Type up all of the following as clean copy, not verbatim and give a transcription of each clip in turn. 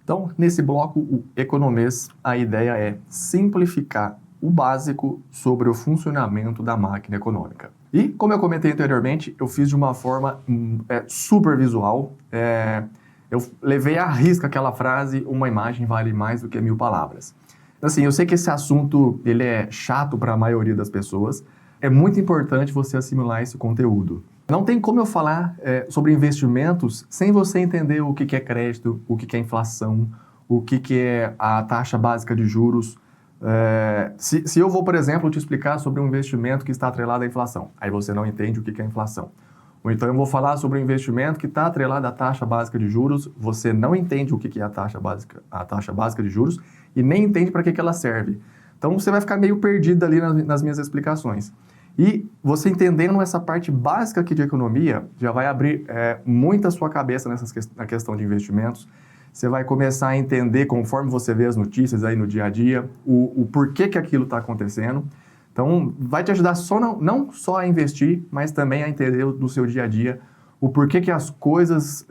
Então, nesse bloco, o economês, a ideia é simplificar o básico sobre o funcionamento da máquina econômica. E, como eu comentei anteriormente, eu fiz de uma forma super visual. Eu levei à risca aquela frase, uma imagem vale mais do que 1000 palavras. Assim, eu sei que esse assunto ele é chato para a maioria das pessoas. É muito importante você assimilar esse conteúdo. Não tem como eu falar sobre investimentos sem você entender o que é crédito, o que é inflação, o que é a taxa básica de juros. Se eu vou, por exemplo, te explicar sobre um investimento que está atrelado à inflação, aí você não entende o que é inflação. Ou então eu vou falar sobre um investimento que está atrelado à taxa básica de juros, você não entende o que é a taxa básica de juros e nem entende para que ela serve. Então você vai ficar meio perdido ali nas minhas explicações. E você entendendo essa parte básica aqui de economia, já vai abrir muito a sua cabeça na questão de investimentos. Você vai começar a entender, conforme você vê as notícias aí no dia a dia, o porquê que aquilo está acontecendo. Então, vai te ajudar não só a investir, mas também a entender do seu dia a dia o porquê que as coisas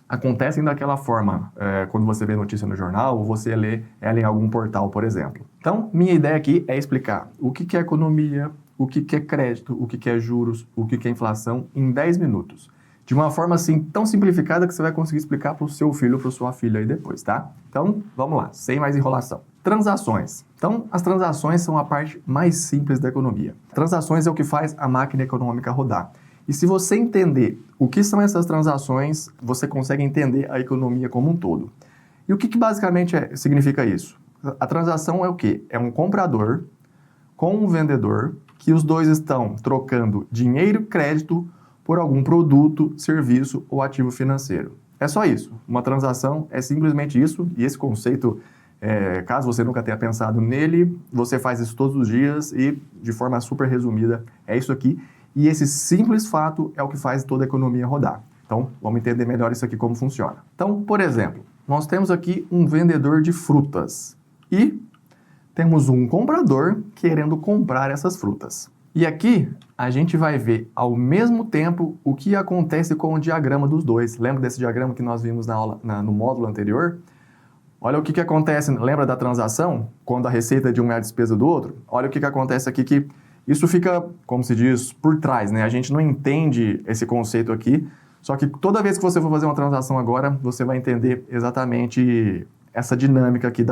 acontecem daquela forma, quando você vê notícia no jornal ou você lê ela em algum portal, por exemplo. Então, minha ideia aqui é explicar o que é economia, o que é crédito, o que é juros, o que é inflação em 10 minutos. De uma forma assim tão simplificada que você vai conseguir explicar para o seu filho ou para sua filha aí depois, tá? Então, vamos lá, sem mais enrolação. Transações. Então, as transações são a parte mais simples da economia. Transações é o que faz a máquina econômica rodar. E se você entender o que são essas transações, você consegue entender a economia como um todo. E o que basicamente significa isso? A transação é o quê? É um comprador com um vendedor que os dois estão trocando dinheiro e crédito por algum produto, serviço ou ativo financeiro. É só isso. Uma transação é simplesmente isso, e esse conceito, caso você nunca tenha pensado nele, você faz isso todos os dias e, de forma super resumida, é isso aqui. E esse simples fato é o que faz toda a economia rodar. Então, vamos entender melhor isso aqui como funciona. Então, por exemplo, nós temos aqui um vendedor de frutas e temos um comprador querendo comprar essas frutas. E aqui a gente vai ver ao mesmo tempo o que acontece com o diagrama dos dois. Lembra desse diagrama que nós vimos na aula, no módulo anterior? Olha o que acontece, lembra da transação? Quando a receita de um é a despesa do outro? Olha o que acontece aqui, que isso fica, como se diz, por trás, né? A gente não entende esse conceito aqui, só que toda vez que você for fazer uma transação agora, você vai entender exatamente essa dinâmica aqui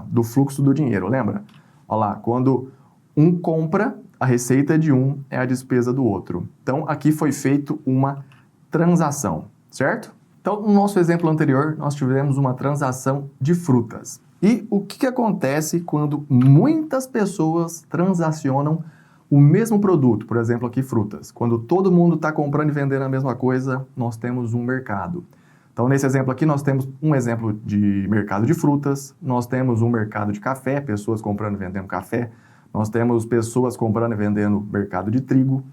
do fluxo do dinheiro, lembra? Olha lá, quando um compra, a receita de um é a despesa do outro. Então, aqui foi feito uma transação, certo? Então, no nosso exemplo anterior, nós tivemos uma transação de frutas. E o que acontece quando muitas pessoas transacionam o mesmo produto? Por exemplo, aqui frutas. Quando todo mundo está comprando e vendendo a mesma coisa, nós temos um mercado. Então, nesse exemplo aqui, nós temos um exemplo de mercado de frutas, nós temos um mercado de café, pessoas comprando e vendendo café, nós temos pessoas comprando e vendendo mercado de trigo.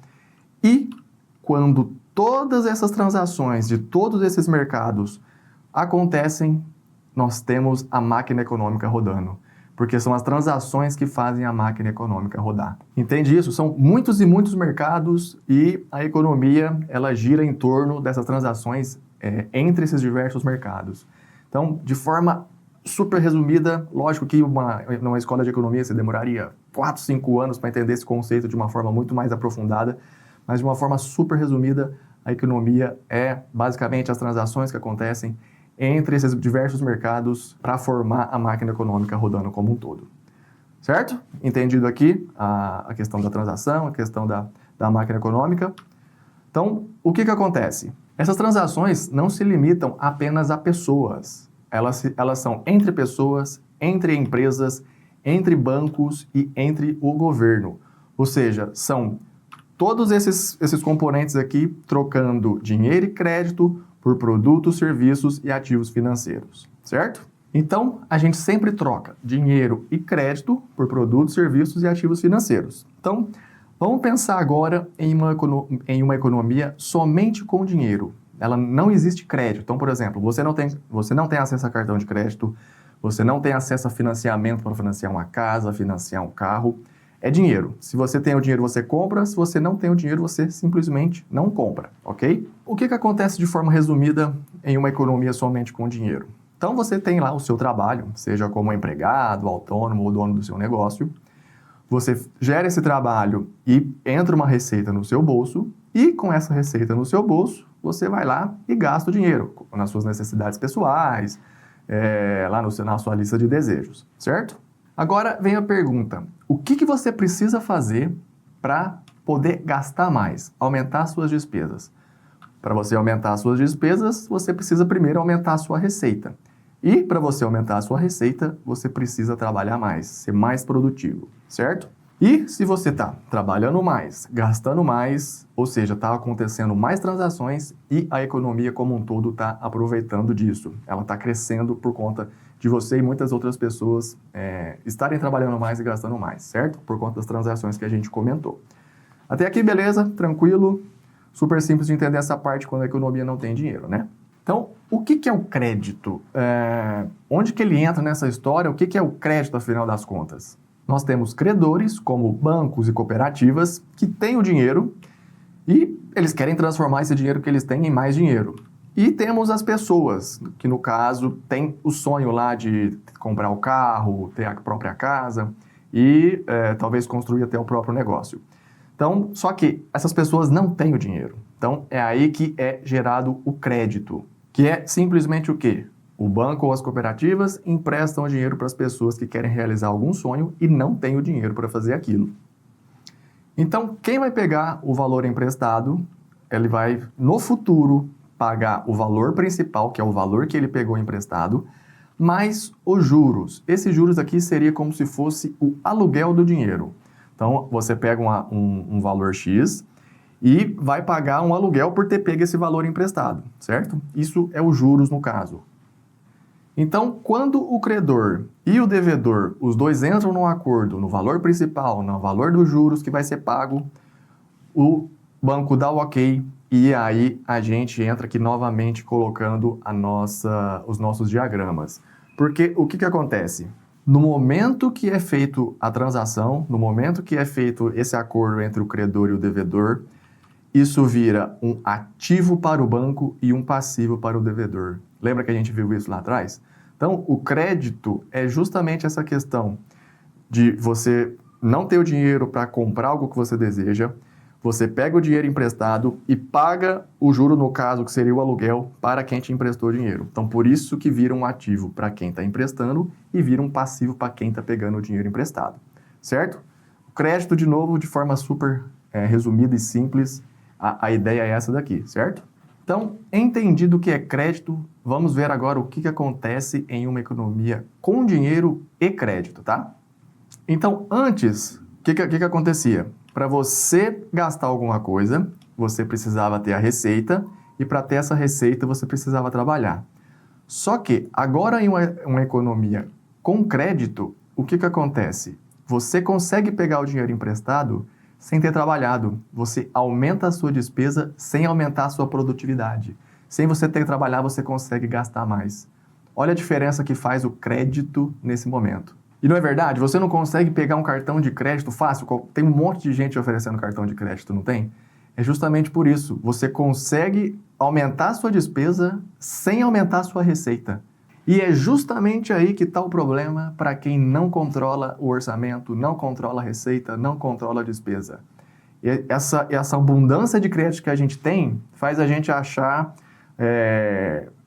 E quando todas essas transações de todos esses mercados acontecem, nós temos a máquina econômica rodando. Porque são as transações que fazem a máquina econômica rodar. Entende isso? São muitos e muitos mercados e a economia ela gira em torno dessas transações entre esses diversos mercados. Então, de forma super resumida, lógico que numa escola de economia você demoraria 4, 5 anos para entender esse conceito de uma forma muito mais aprofundada, mas de uma forma super resumida, a economia é basicamente as transações que acontecem entre esses diversos mercados para formar a máquina econômica rodando como um todo. Certo? Entendido aqui a questão da transação, a questão da máquina econômica. Então, o que acontece? Essas transações não se limitam apenas a pessoas. Elas são entre pessoas, entre empresas, entre bancos e entre o governo. Ou seja, são todos esses componentes aqui trocando dinheiro e crédito por produtos, serviços e ativos financeiros, certo? Então, a gente sempre troca dinheiro e crédito por produtos, serviços e ativos financeiros. Então, vamos pensar agora em uma economia somente com dinheiro. Ela não existe crédito. Então, por exemplo, você não tem acesso a cartão de crédito, você não tem acesso a financiamento para financiar uma casa, financiar um carro. É dinheiro. Se você tem o dinheiro, você compra. Se você não tem o dinheiro, você simplesmente não compra, ok? O que acontece de forma resumida em uma economia somente com dinheiro? Então você tem lá o seu trabalho, seja como empregado, autônomo ou dono do seu negócio. Você gera esse trabalho e entra uma receita no seu bolso, e com essa receita no seu bolso, você vai lá e gasta o dinheiro nas suas necessidades pessoais, lá na sua lista de desejos, certo? Agora vem a pergunta: o que você precisa fazer para poder gastar mais, aumentar suas despesas? Para você aumentar suas despesas, você precisa primeiro aumentar a sua receita. E para você aumentar a sua receita, você precisa trabalhar mais, ser mais produtivo, certo? E se você está trabalhando mais, gastando mais, ou seja, está acontecendo mais transações e a economia como um todo está aproveitando disso. Ela está crescendo por conta de você e muitas outras pessoas estarem trabalhando mais e gastando mais, certo? Por conta das transações que a gente comentou. Até aqui, beleza? Tranquilo? Super simples de entender essa parte quando a economia não tem dinheiro, né? Então, o que é o crédito? Onde que ele entra nessa história? O que é o crédito, afinal das contas? Nós temos credores, como bancos e cooperativas, que têm o dinheiro e eles querem transformar esse dinheiro que eles têm em mais dinheiro. E temos as pessoas, que no caso têm o sonho lá de comprar o carro, ter a própria casa e talvez construir até o próprio negócio. Então, só que essas pessoas não têm o dinheiro. Então, é aí que é gerado o crédito, que é simplesmente o quê? O banco ou as cooperativas emprestam o dinheiro para as pessoas que querem realizar algum sonho e não têm o dinheiro para fazer aquilo. Então, quem vai pegar o valor emprestado, ele vai, no futuro, pagar o valor principal, que é o valor que ele pegou emprestado, mais os juros. Esses juros aqui seria como se fosse o aluguel do dinheiro. Então, você pega um valor X e vai pagar um aluguel por ter pego esse valor emprestado, certo? Isso é os juros no caso. Então, quando o credor e o devedor, os dois entram num acordo no valor principal, no valor dos juros que vai ser pago, o banco dá o ok e aí a gente entra aqui novamente colocando os nossos diagramas. Porque o que acontece? No momento que é feito a transação, no momento que é feito esse acordo entre o credor e o devedor, isso vira um ativo para o banco e um passivo para o devedor. Lembra que a gente viu isso lá atrás? Então, o crédito é justamente essa questão de você não ter o dinheiro para comprar algo que você deseja, você pega o dinheiro emprestado e paga o juro, no caso, que seria o aluguel, para quem te emprestou o dinheiro. Então, por isso que vira um ativo para quem está emprestando e vira um passivo para quem está pegando o dinheiro emprestado, certo? O crédito, de novo, de forma super resumida e simples, a ideia é essa daqui, certo? Então, entendido o que é crédito, vamos ver agora o que acontece em uma economia com dinheiro e crédito, tá? Então, antes, o que acontecia? Para você gastar alguma coisa, você precisava ter a receita e para ter essa receita você precisava trabalhar. Só que agora em uma economia com crédito, o que acontece? Você consegue pegar o dinheiro emprestado sem ter trabalhado. Você aumenta a sua despesa sem aumentar a sua produtividade. Sem você ter que trabalhar, você consegue gastar mais. Olha a diferença que faz o crédito nesse momento. E não é verdade? Você não consegue pegar um cartão de crédito fácil? Tem um monte de gente oferecendo cartão de crédito, não tem? É justamente por isso. Você consegue aumentar a sua despesa sem aumentar a sua receita. E é justamente aí que está o problema para quem não controla o orçamento, não controla a receita, não controla a despesa. E essa abundância de crédito que a gente tem faz a gente achar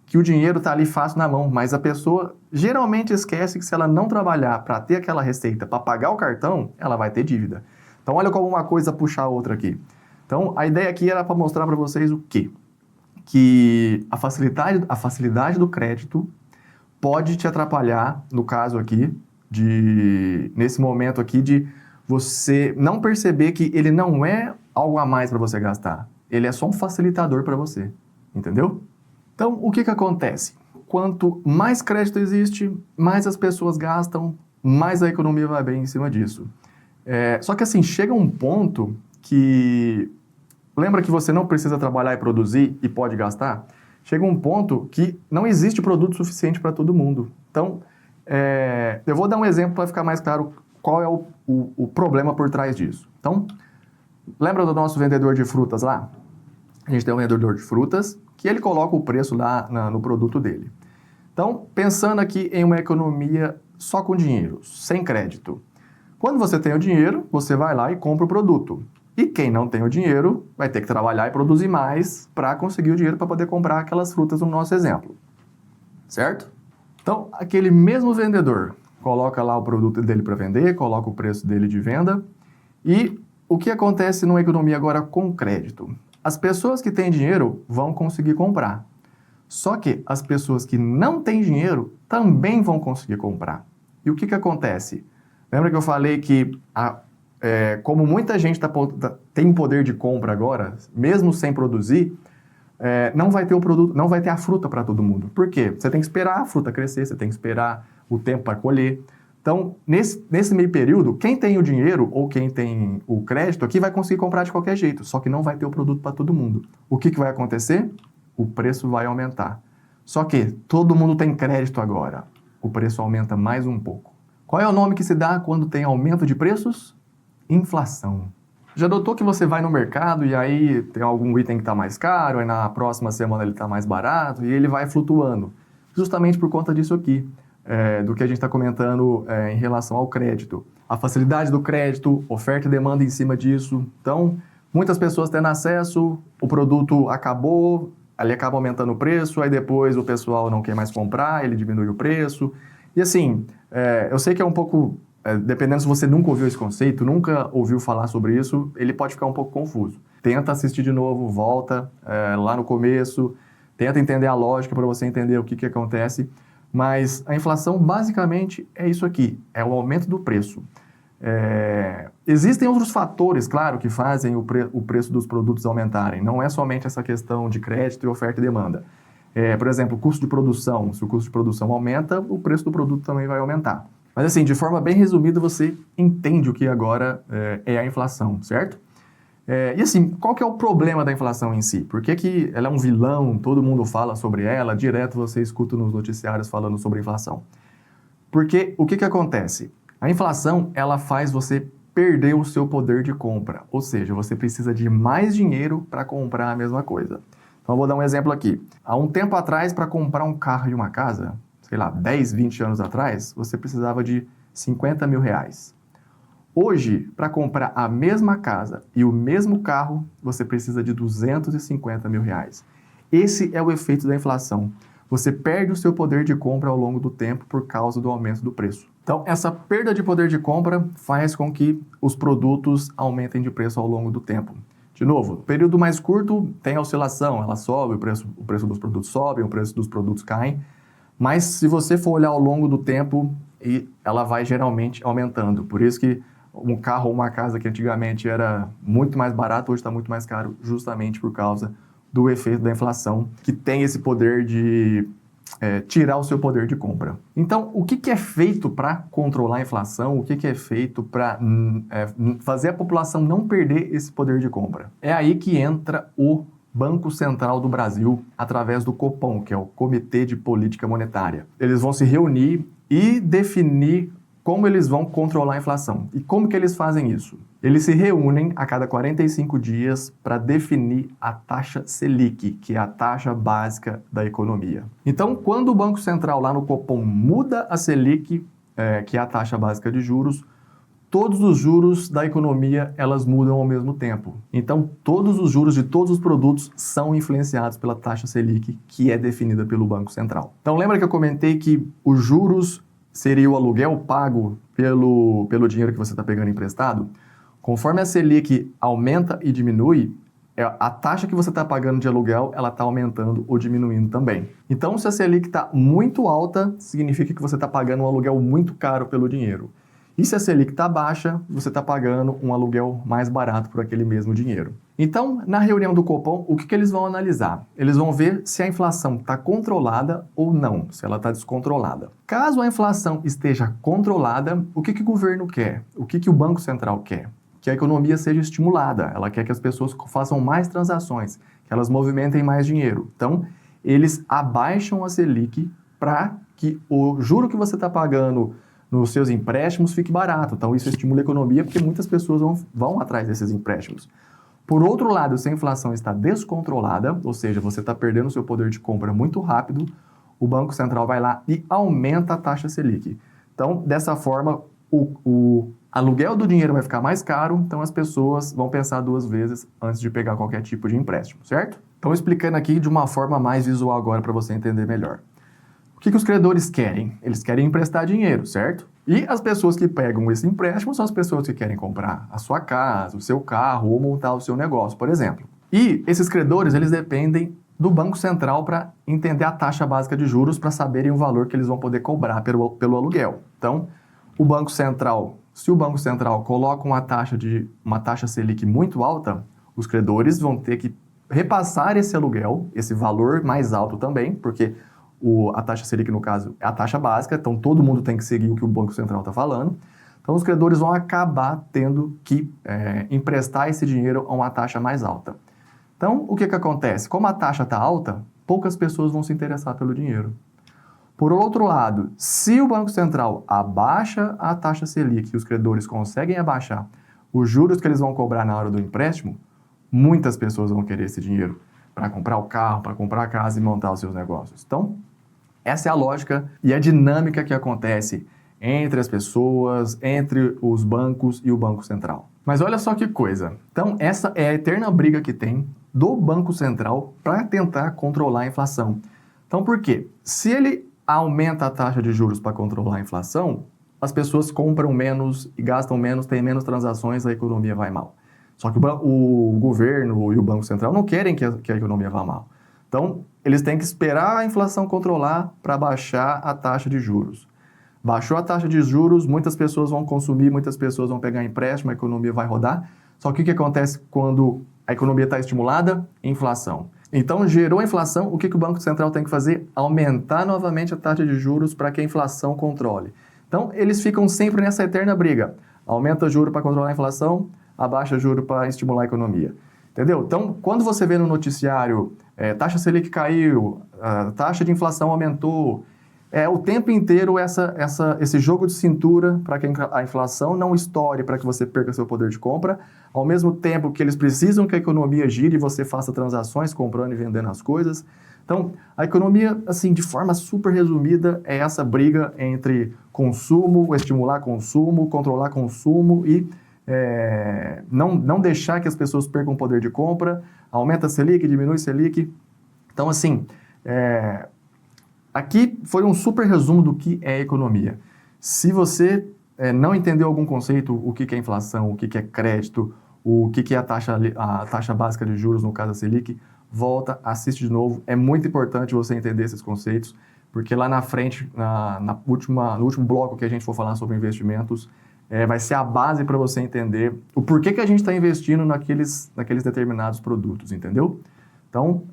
que o dinheiro está ali fácil na mão, mas a pessoa geralmente esquece que se ela não trabalhar para ter aquela receita, para pagar o cartão, ela vai ter dívida. Então olha como uma coisa puxa a outra aqui. Então a ideia aqui era para mostrar para vocês o quê? Que a facilidade do crédito pode te atrapalhar, no caso aqui, nesse momento aqui, de você não perceber que ele não é algo a mais para você gastar. Ele é só um facilitador para você, entendeu? Então, o que acontece? Quanto mais crédito existe, mais as pessoas gastam, mais a economia vai bem em cima disso. Só que assim, chega um ponto que... Lembra que você não precisa trabalhar e produzir e pode gastar? Chega um ponto que não existe produto suficiente para todo mundo. Então, eu vou dar um exemplo para ficar mais claro qual é o problema por trás disso. Então, lembra do nosso vendedor de frutas lá? A gente tem um vendedor de frutas que ele coloca o preço lá no produto dele. Então, pensando aqui em uma economia só com dinheiro, sem crédito. Quando você tem o dinheiro, você vai lá e compra o produto. E quem não tem o dinheiro vai ter que trabalhar e produzir mais para conseguir o dinheiro para poder comprar aquelas frutas no nosso exemplo. Certo? Então, aquele mesmo vendedor coloca lá o produto dele para vender, coloca o preço dele de venda. E o que acontece numa economia agora com crédito? As pessoas que têm dinheiro vão conseguir comprar. Só que as pessoas que não têm dinheiro também vão conseguir comprar. E o que acontece? Lembra que eu falei que, como muita gente tem poder de compra agora, mesmo sem produzir, não vai ter o produto, não vai ter a fruta para todo mundo. Por quê? Você tem que esperar a fruta crescer, você tem que esperar o tempo para colher. Então, nesse meio período, quem tem o dinheiro ou quem tem o crédito aqui vai conseguir comprar de qualquer jeito, só que não vai ter o produto para todo mundo. O que vai acontecer? O preço vai aumentar. Só que todo mundo tem crédito agora. O preço aumenta mais um pouco. Qual é o nome que se dá quando tem aumento de preços? Inflação. Já notou que você vai no mercado e aí tem algum item que está mais caro, aí na próxima semana ele está mais barato e ele vai flutuando. Justamente por conta disso aqui. Do que a gente está comentando em relação ao crédito. A facilidade do crédito, oferta e demanda em cima disso. Então, muitas pessoas tendo acesso, o produto acabou, ele acaba aumentando o preço, aí depois o pessoal não quer mais comprar, ele diminui o preço. E assim, eu sei que é um pouco, dependendo se você nunca ouviu esse conceito, nunca ouviu falar sobre isso, ele pode ficar um pouco confuso. Tenta assistir de novo, volta lá no começo, tenta entender a lógica para você entender o que acontece. Mas a inflação basicamente é isso aqui, é o aumento do preço. Existem outros fatores, claro, que fazem o preço dos produtos aumentarem. Não é somente essa questão de crédito e oferta e demanda. Por exemplo, o custo de produção. Se o custo de produção aumenta, o preço do produto também vai aumentar. Mas assim, de forma bem resumida, você entende o que agora é a inflação, certo? E assim, qual que é o problema da inflação em si? Por que ela é um vilão, todo mundo fala sobre ela, direto você escuta nos noticiários falando sobre inflação? Porque o que acontece? A inflação, ela faz você perder o seu poder de compra, ou seja, você precisa de mais dinheiro para comprar a mesma coisa. Então eu vou dar um exemplo aqui. Há um tempo atrás, para comprar um carro e uma casa, sei lá, 10, 20 anos atrás, você precisava de 50 mil reais. Hoje, para comprar a mesma casa e o mesmo carro, você precisa de 250 mil reais. Esse é o efeito da inflação. Você perde o seu poder de compra ao longo do tempo por causa do aumento do preço. Então, essa perda de poder de compra faz com que os produtos aumentem de preço ao longo do tempo. De novo, período mais curto tem a oscilação, ela sobe, o preço dos produtos sobe, o preço dos produtos cai. Mas se você for olhar ao longo do tempo, ela vai geralmente aumentando. Por isso que um carro ou uma casa que antigamente era muito mais barato, hoje está muito mais caro, justamente por causa do efeito da inflação, que tem esse poder de tirar o seu poder de compra. Então, o que é feito para controlar a inflação? O que é feito para fazer a população não perder esse poder de compra? É aí que entra o Banco Central do Brasil, através do Copom, que é o Comitê de Política Monetária. Eles vão se reunir e definir como eles vão controlar a inflação. E como que eles fazem isso? Eles se reúnem a cada 45 dias para definir a taxa Selic, que é a taxa básica da economia. Então, quando o Banco Central lá no Copom muda a Selic, que é a taxa básica de juros, todos os juros da economia, elas mudam ao mesmo tempo. Então, todos os juros de todos os produtos são influenciados pela taxa Selic, que é definida pelo Banco Central. Então, lembra que eu comentei que os juros seria o aluguel pago pelo dinheiro que você está pegando emprestado? Conforme a Selic aumenta e diminui, a taxa que você está pagando de aluguel, ela está aumentando ou diminuindo também. Então, se a Selic está muito alta, significa que você está pagando um aluguel muito caro pelo dinheiro. E se a Selic está baixa, você está pagando um aluguel mais barato por aquele mesmo dinheiro. Então, na reunião do Copom, o que eles vão analisar? Eles vão ver se a inflação está controlada ou não, se ela está descontrolada. Caso a inflação esteja controlada, o que o governo quer? O que o Banco Central quer? Que a economia seja estimulada. Ela quer que as pessoas façam mais transações, que elas movimentem mais dinheiro. Então, eles abaixam a Selic para que o juro que você está pagando nos seus empréstimos fique barato. Então, isso estimula a economia porque muitas pessoas vão atrás desses empréstimos. Por outro lado, se a inflação está descontrolada, ou seja, você está perdendo o seu poder de compra muito rápido, o Banco Central vai lá e aumenta a taxa Selic. Então, dessa forma, o aluguel do dinheiro vai ficar mais caro, então as pessoas vão pensar duas vezes antes de pegar qualquer tipo de empréstimo, certo? Então, explicando aqui de uma forma mais visual agora para você entender melhor. O que os credores querem? Eles querem emprestar dinheiro, certo? E as pessoas que pegam esse empréstimo são as pessoas que querem comprar a sua casa, o seu carro ou montar o seu negócio, por exemplo. E esses credores, eles dependem do Banco Central para entender a taxa básica de juros, para saberem o valor que eles vão poder cobrar pelo aluguel. Então, o Banco Central, se o Banco Central coloca uma taxa Selic muito alta, os credores vão ter que repassar esse aluguel, esse valor mais alto também, porque a taxa Selic, no caso, é a taxa básica, então todo mundo tem que seguir o que o Banco Central está falando. Então, os credores vão acabar tendo que emprestar esse dinheiro a uma taxa mais alta. Então, o que acontece? Como a taxa está alta, poucas pessoas vão se interessar pelo dinheiro. Por outro lado, se o Banco Central abaixa a taxa Selic e os credores conseguem abaixar os juros que eles vão cobrar na hora do empréstimo, muitas pessoas vão querer esse dinheiro para comprar o carro, para comprar a casa e montar os seus negócios. Então, essa é a lógica e a dinâmica que acontece entre as pessoas, entre os bancos e o Banco Central. Mas olha só que coisa. Então, essa é a eterna briga que tem do Banco Central para tentar controlar a inflação. Então, por quê? Se ele aumenta a taxa de juros para controlar a inflação, as pessoas compram menos e gastam menos, têm menos transações, a economia vai mal. Só que o governo e o Banco Central não querem que a economia vá mal. Então, eles têm que esperar a inflação controlar para baixar a taxa de juros. Baixou a taxa de juros, muitas pessoas vão consumir, muitas pessoas vão pegar empréstimo, a economia vai rodar. Só que o que acontece quando a economia está estimulada? Inflação. Então, gerou a inflação, o que o Banco Central tem que fazer? Aumentar novamente a taxa de juros para que a inflação controle. Então, eles ficam sempre nessa eterna briga. Aumenta o juro para controlar a inflação, abaixa o juro para estimular a economia. Entendeu? Então, quando você vê no noticiário, taxa Selic caiu, a taxa de inflação aumentou, o tempo inteiro esse jogo de cintura para que a inflação não estoure, para que você perca seu poder de compra, ao mesmo tempo que eles precisam que a economia gire e você faça transações comprando e vendendo as coisas. Então, a economia, assim, de forma super resumida, é essa briga entre consumo, estimular consumo, controlar consumo e não deixar que as pessoas percam o poder de compra, aumenta a Selic, diminui a Selic. Então, assim, aqui foi um super resumo do que é economia. Se você não entendeu algum conceito, o que é inflação, o que é crédito, o que é a taxa básica de juros, no caso a Selic, volta, assiste de novo. É muito importante você entender esses conceitos, porque lá na frente, no último bloco que a gente for falar sobre investimentos, vai ser a base para você entender o porquê que a gente está investindo naqueles determinados produtos, entendeu? Então,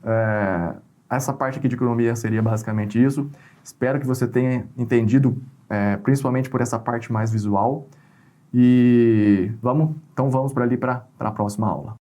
essa parte aqui de economia seria basicamente isso. Espero que você tenha entendido, principalmente por essa parte mais visual. E vamos para ali para a próxima aula.